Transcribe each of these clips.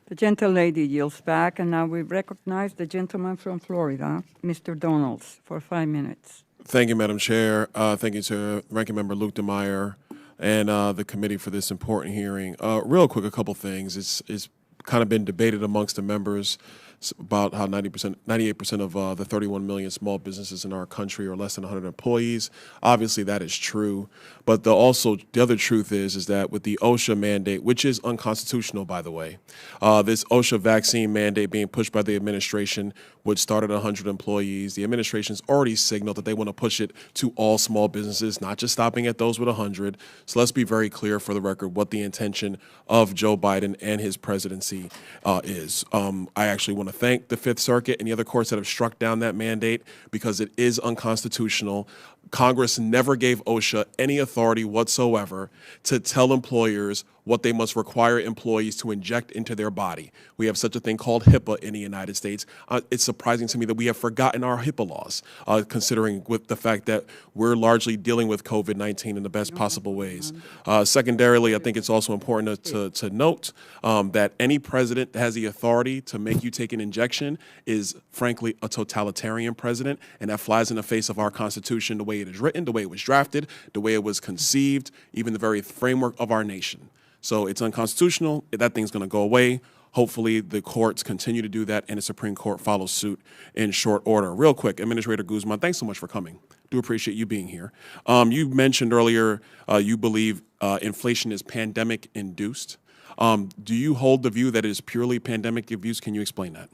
The gentlelady yields back, and now we recognize the gentleman from Florida, Mr. Donalds, for 5 minutes. Thank you, Madam Chair. Thank you to Ranking Member Luke DeMeyer and the committee for this important hearing. Real quick, a couple things. It's kind of been debated amongst the members about how 98% of the 31 million small businesses in our country are less than 100 employees. Obviously, that is true. But the other truth is that with the OSHA mandate, which is unconstitutional, by the way, this OSHA vaccine mandate being pushed by the administration would start at 100 employees. The administration's already signaled that they want to push it to all small businesses, not just stopping at those with 100. So let's be very clear for the record what the intention of Joe Biden and his presidency is. I actually want to thank the Fifth Circuit and the other courts that have struck down that mandate because it is unconstitutional. Congress never gave OSHA any authority whatsoever to tell employers what they must require employees to inject into their body. We have such a thing called HIPAA in the United States. It's surprising to me that we have forgotten our HIPAA laws, considering with the fact that we're largely dealing with COVID-19 in the best possible ways. Secondarily, I think it's also important to note that any president that has the authority to make you take an injection is, frankly, a totalitarian president, and that flies in the face of our Constitution, the way it is written, the way it was drafted, the way it was conceived, even the very framework of our nation. So it's unconstitutional. That thing's going to go away. Hopefully the courts continue to do that and the Supreme Court follows suit in short order. Real quick, Administrator Guzman, thanks so much for coming. Do appreciate you being here. You mentioned earlier you believe inflation is pandemic induced. Do you hold the view that it is purely pandemic induced? Can you explain that?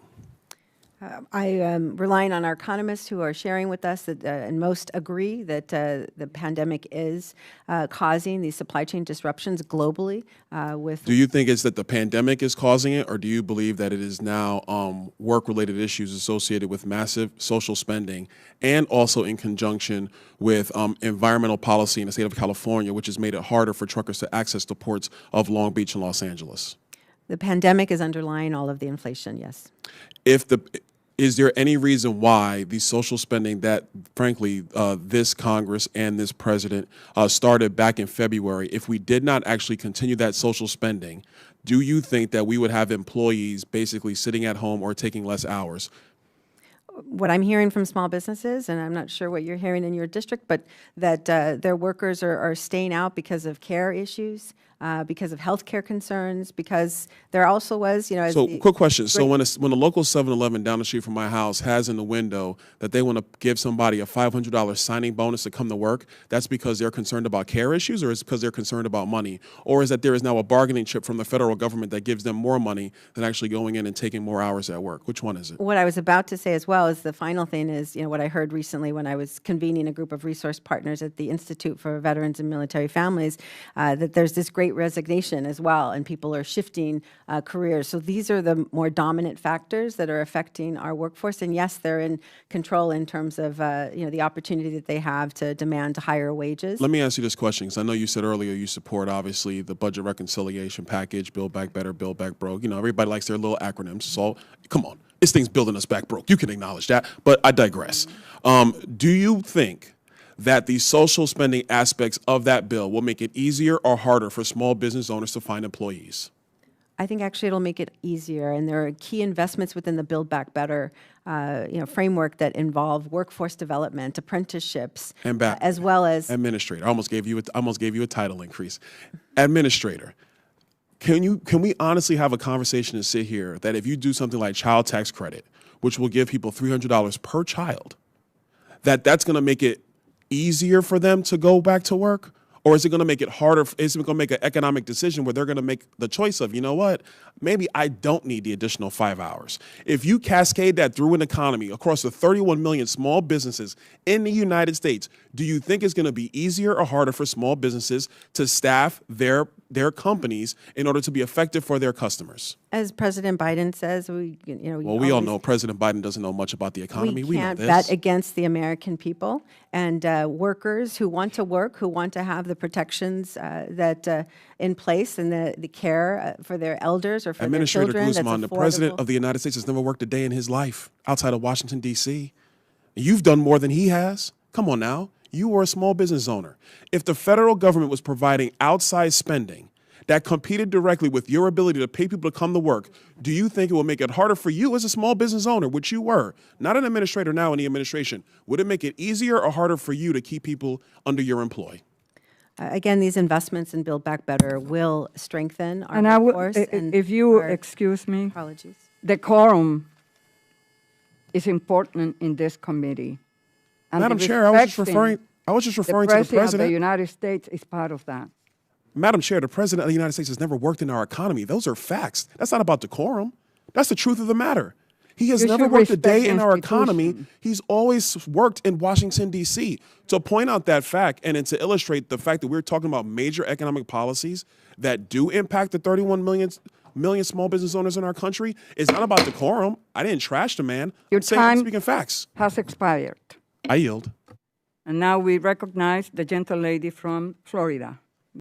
I am relying on our economists who are sharing with us that, and most agree that the pandemic is causing these supply chain disruptions globally. Do you think it's that the pandemic is causing it, or do you believe that it is now work-related issues associated with massive social spending and also in conjunction with environmental policy in the state of California, which has made it harder for truckers to access the ports of Long Beach and Los Angeles? The pandemic is underlying all of the inflation, yes. Is there any reason why the social spending that, frankly, this Congress and this president started back in February, if we did not actually continue that social spending, do you think that we would have employees basically sitting at home or taking less hours? What I'm hearing from small businesses, and I'm not sure what you're hearing in your district, but that their workers are staying out because of care issues, because of healthcare concerns, because there also was, quick question. So when a local 7-Eleven down the street from my house has in the window that they want to give somebody a $500 signing bonus to come to work, that's because they're concerned about care issues, or is it because they're concerned about money? Or is that there is now a bargaining chip from the federal government that gives them more money than actually going in and taking more hours at work? Which one is it? What I was about to say as well is the final thing is, what I heard recently when I was convening a group of resource partners at the Institute for Veterans and Military Families, that there's this great resignation as well, and people are shifting careers. So these are the more dominant factors that are affecting our workforce. And yes, they're in control in terms of the opportunity that they have to demand higher wages. Let me ask you this question, because I know you said earlier you support, obviously, the budget reconciliation package, Build Back Better, Build Back Broke. Everybody likes their little acronyms. So come on, this thing's building us back broke. You can acknowledge that, but I digress. Do you think that the social spending aspects of that bill will make it easier or harder for small business owners to find employees? I think actually it'll make it easier, and there are key investments within the Build Back Better framework that involve workforce development, apprenticeships, as well as administrator. I almost gave you a title increase. Administrator. Can we honestly have a conversation and sit here that if you do something like child tax credit, which will give people $300 per child, that's going to make it easier for them to go back to work? Or is it going to make it harder? Is it going to make an economic decision where they're going to make the choice of, maybe I don't need the additional 5 hours? If you cascade that through an economy across the 31 million small businesses in the United States, do you think it's going to be easier or harder for small businesses to staff their companies in order to be effective for their customers? As President Biden says, we all know President Biden doesn't know much about the economy. We can't bet against the American people and workers who want to work, who want to have the protections that in place and the care for their elders or for their children. Administrator Guzman, the President of the United States has never worked a day in his life outside of Washington, D.C. You've done more than he has. Come on now. You were a small business owner. If the federal government was providing outsized spending that competed directly with your ability to pay people to come to work, do you think it will make it harder for you as a small business owner, which you were, not an administrator now in the administration? Would it make it easier or harder for you to keep people under your employ? Again, these investments in Build Back Better will strengthen our And I would, workforce. And if you our- excuse me, apologies. the quorum is important in this committee. And Madam the Chair, I was just respecting referring to the of the president. United States is part of that. Madam Chair, the President of the United States has never worked in our economy. Those are facts. That's not about decorum. That's the truth of the matter. He has You never should worked a respect day the in our economy. institution. He's always worked in Washington, D.C. To point out that fact and then to illustrate the fact that we're talking about major economic policies that do impact the 31 million small business owners in our country is not about decorum. I didn't trash the man. Your I'm saying, time speaking facts. has expired. I yield. And now we recognize the gentle lady from Florida.